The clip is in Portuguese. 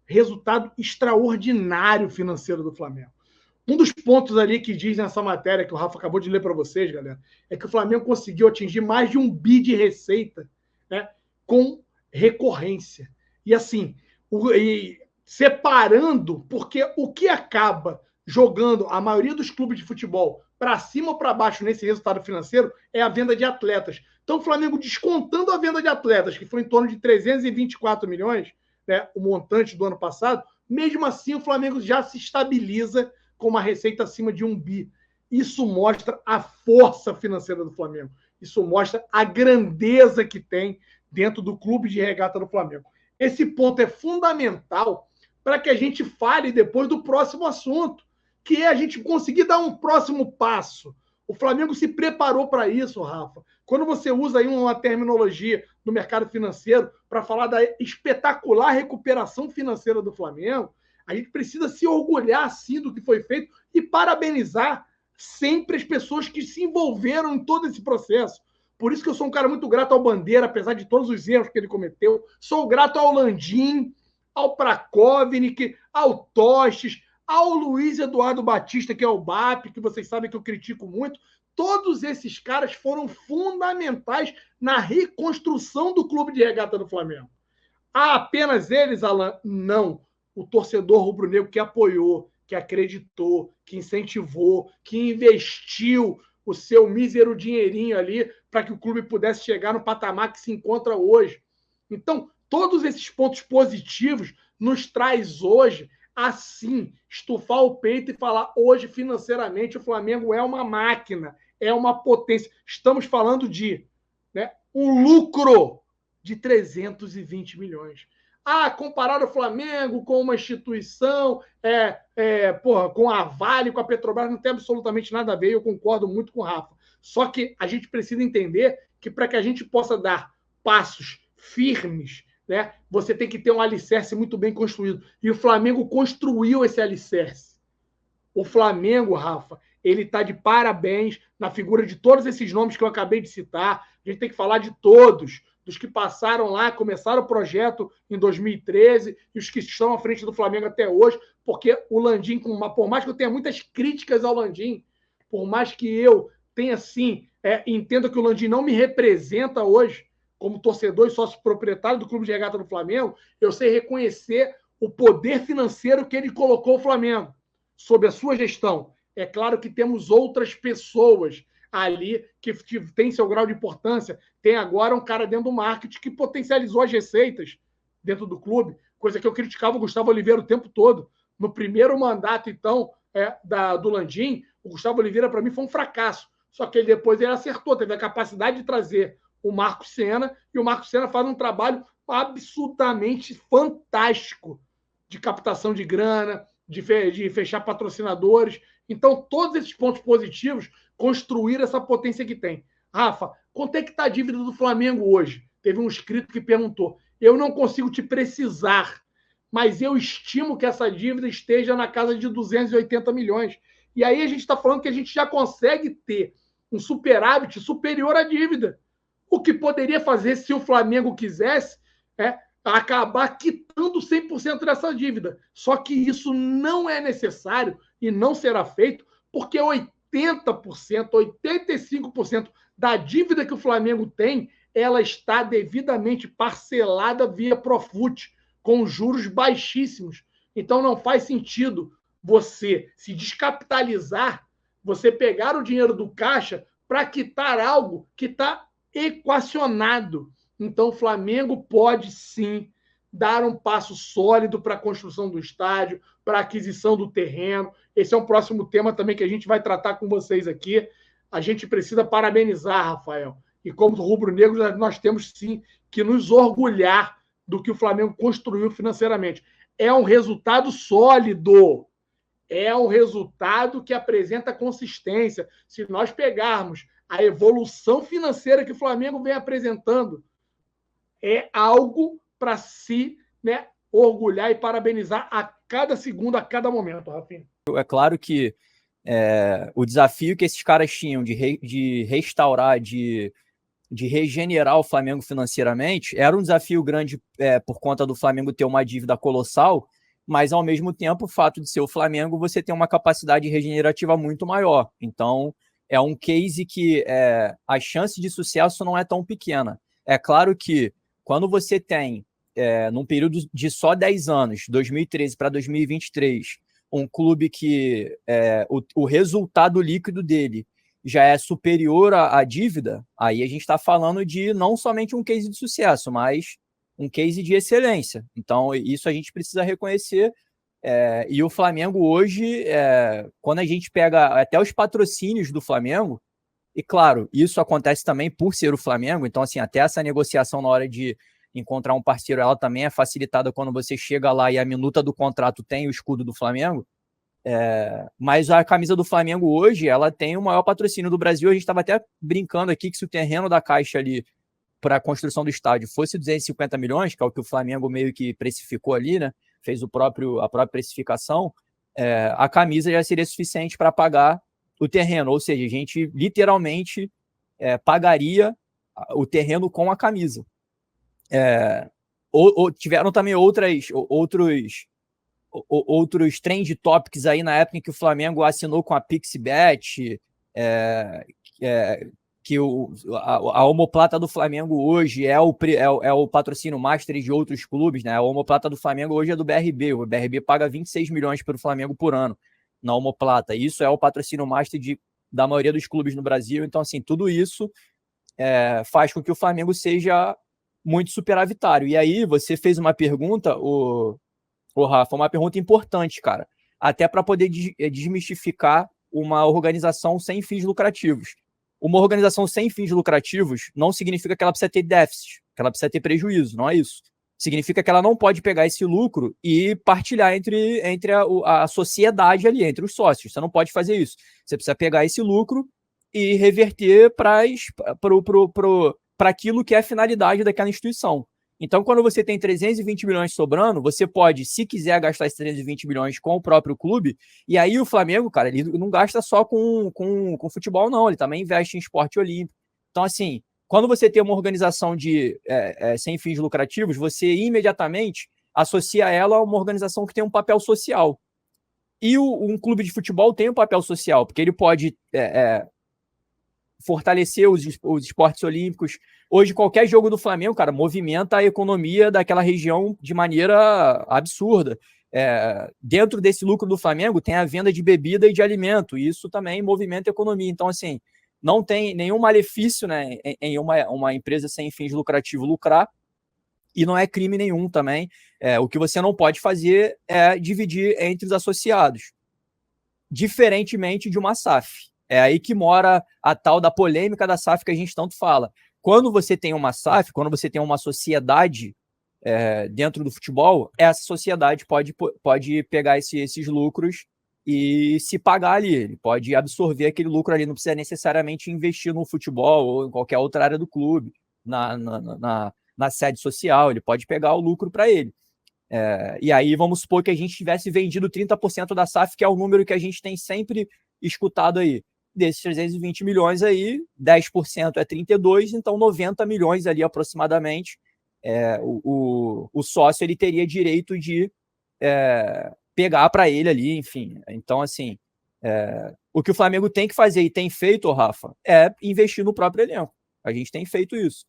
resultado extraordinário financeiro do Flamengo. Um dos pontos ali que diz nessa matéria que o Rafa acabou de ler para vocês, galera, é que o Flamengo conseguiu atingir mais de 1 bi de receita, né, com recorrência. E assim, separando, porque o que acaba jogando a maioria dos clubes de futebol para cima ou para baixo nesse resultado financeiro é a venda de atletas. Então, o Flamengo descontando a venda de atletas, que foi em torno de 324 milhões, né, o montante do ano passado, mesmo assim o Flamengo já se estabiliza com uma receita acima de 1 bi. Isso mostra a força financeira do Flamengo. Isso mostra a grandeza que tem dentro do clube de regata do Flamengo. Esse ponto é fundamental para que a gente fale depois do próximo assunto, que é a gente conseguir dar um próximo passo. O Flamengo se preparou para isso, Rafa. Quando você usa aí uma terminologia no mercado financeiro para falar da espetacular recuperação financeira do Flamengo, a gente precisa se orgulhar, sim, do que foi feito e parabenizar sempre as pessoas que se envolveram em todo esse processo. Por isso que eu sou um cara muito grato ao Bandeira, apesar de todos os erros que ele cometeu. Sou grato ao Landim, ao Prakovnik, ao Tostes, ao Luiz Eduardo Batista, que é o BAP, que vocês sabem que eu critico muito. Todos esses caras foram fundamentais na reconstrução do clube de regata do Flamengo. Apenas eles, Alan? Não. O torcedor rubro-negro que apoiou, que acreditou, que incentivou, que investiu o seu mísero dinheirinho ali para que o clube pudesse chegar no patamar que se encontra hoje. Então, todos esses pontos positivos nos traz hoje, assim, estufar o peito e falar hoje, financeiramente, o Flamengo é uma máquina, é uma potência. Estamos falando de, né, um lucro de 320 milhões. Comparar o Flamengo com uma instituição, com a Vale, com a Petrobras, não tem absolutamente nada a ver, eu concordo muito com o Rafa. Só que a gente precisa entender que para que a gente possa dar passos firmes, né, você tem que ter um alicerce muito bem construído. E o Flamengo construiu esse alicerce. O Flamengo, Rafa, ele está de parabéns na figura de todos esses nomes que eu acabei de citar. A gente tem que falar de todos, dos que passaram lá, começaram o projeto em 2013 e os que estão à frente do Flamengo até hoje, porque o Landim, por mais que eu tenha muitas críticas ao Landim, por mais que eu tenha, sim, entenda que o Landim não me representa hoje como torcedor e sócio proprietário do clube de regata do Flamengo, eu sei reconhecer o poder financeiro que ele colocou o Flamengo sob a sua gestão. É claro que temos outras pessoas ali que tem seu grau de importância. Tem agora um cara dentro do marketing que potencializou as receitas dentro do clube, coisa que eu criticava o Gustavo Oliveira o tempo todo. No primeiro mandato, então, do Landim, o Gustavo Oliveira, para mim, foi um fracasso. Só que depois ele acertou, teve a capacidade de trazer o Marco Senna, e o Marco Senna faz um trabalho absolutamente fantástico de captação de grana, de fechar patrocinadores. Então, todos esses pontos positivos construíram essa potência que tem. Rafa, quanto é que está a dívida do Flamengo hoje? Teve um inscrito que perguntou. Eu não consigo te precisar, mas eu estimo que essa dívida esteja na casa de 280 milhões. E aí a gente está falando que a gente já consegue ter um superávit superior à dívida. O que poderia fazer, se o Flamengo quisesse, acabar quitando 100% dessa dívida. Só que isso não é necessário e não será feito, porque 80%, 85% da dívida que o Flamengo tem, ela está devidamente parcelada via Profut, com juros baixíssimos. Então não faz sentido você se descapitalizar, você pegar o dinheiro do caixa para quitar algo que está equacionado. Então, o Flamengo pode, sim, dar um passo sólido para a construção do estádio, para a aquisição do terreno. Esse é um próximo tema também que a gente vai tratar com vocês aqui. A gente precisa parabenizar, Rafael. E como rubro-negro, nós temos, sim, que nos orgulhar do que o Flamengo construiu financeiramente. É um resultado sólido. É um resultado que apresenta consistência. Se nós pegarmos a evolução financeira que o Flamengo vem apresentando, é algo para se, né, orgulhar e parabenizar a cada segundo, a cada momento, Rafinha. É claro que o desafio que esses caras tinham de restaurar, de regenerar o Flamengo financeiramente, era um desafio grande por conta do Flamengo ter uma dívida colossal, mas ao mesmo tempo, o fato de ser o Flamengo, você tem uma capacidade regenerativa muito maior. Então, é um case que a chance de sucesso não é tão pequena. É claro que quando você tem, num período de só 10 anos, 2013 para 2023, um clube que o resultado líquido dele já é superior à dívida, aí a gente está falando de não somente um case de sucesso, mas um case de excelência. Então, isso a gente precisa reconhecer. E o Flamengo hoje, quando a gente pega até os patrocínios do Flamengo, e claro, isso acontece também por ser o Flamengo, então assim, até essa negociação na hora de encontrar um parceiro, ela também é facilitada quando você chega lá e a minuta do contrato tem o escudo do Flamengo. Mas a camisa do Flamengo hoje, ela tem o maior patrocínio do Brasil. A gente estava até brincando aqui que se o terreno da Caixa ali para a construção do estádio fosse 250 milhões, que é o que o Flamengo meio que precificou ali, né? Fez a própria precificação, a camisa já seria suficiente para pagar o terreno. Ou seja, a gente literalmente pagaria o terreno com a camisa. Tiveram também outros trend topics aí na época em que o Flamengo assinou com a Pixbet, que a omoplata do Flamengo hoje é o patrocínio master de outros clubes, né? A omoplata do Flamengo hoje é do BRB. O BRB paga 26 milhões para o Flamengo por ano na omoplata. Isso é o patrocínio master da maioria dos clubes no Brasil. Então, assim, tudo isso faz com que o Flamengo seja muito superavitário. E aí, você fez uma pergunta, Rafa, uma pergunta importante, cara, até para poder desmistificar uma organização sem fins lucrativos. Uma organização sem fins lucrativos não significa que ela precisa ter déficit, que ela precisa ter prejuízo, não é isso. Significa que ela não pode pegar esse lucro e partilhar entre a sociedade ali, entre os sócios. Você não pode fazer isso. Você precisa pegar esse lucro e reverter para aquilo que é a finalidade daquela instituição. Então, quando você tem 320 milhões sobrando, você pode, se quiser, gastar esses 320 milhões com o próprio clube, e aí o Flamengo, cara, ele não gasta só com futebol, não, ele também investe em esporte olímpico. Então, assim, quando você tem uma organização sem fins lucrativos, você imediatamente associa ela a uma organização que tem um papel social. E um clube de futebol tem um papel social, porque ele pode fortalecer os esportes olímpicos. Hoje, qualquer jogo do Flamengo, cara, movimenta a economia daquela região de maneira absurda. Dentro desse lucro do Flamengo tem a venda de bebida e de alimento, e isso também movimenta a economia. Então, assim, não tem nenhum malefício, né, em uma empresa sem fins lucrativos lucrar, e não é crime nenhum também. O que você não pode fazer é dividir entre os associados, diferentemente de uma SAF. É aí que mora a tal da polêmica da SAF que a gente tanto fala. Quando você tem uma SAF, quando você tem uma sociedade dentro do futebol, essa sociedade pode pegar esses lucros e se pagar ali. Ele pode absorver aquele lucro ali, não precisa necessariamente investir no futebol ou em qualquer outra área do clube, na sede social, ele pode pegar o lucro para ele. E aí vamos supor que a gente tivesse vendido 30% da SAF, que é o número que a gente tem sempre escutado aí. Desses 320 milhões aí, 10% é 32, então 90 milhões ali aproximadamente, o sócio ele teria direito de pegar para ele ali, enfim. Então, assim, o que o Flamengo tem que fazer e tem feito, Rafa, é investir no próprio elenco. A gente tem feito isso.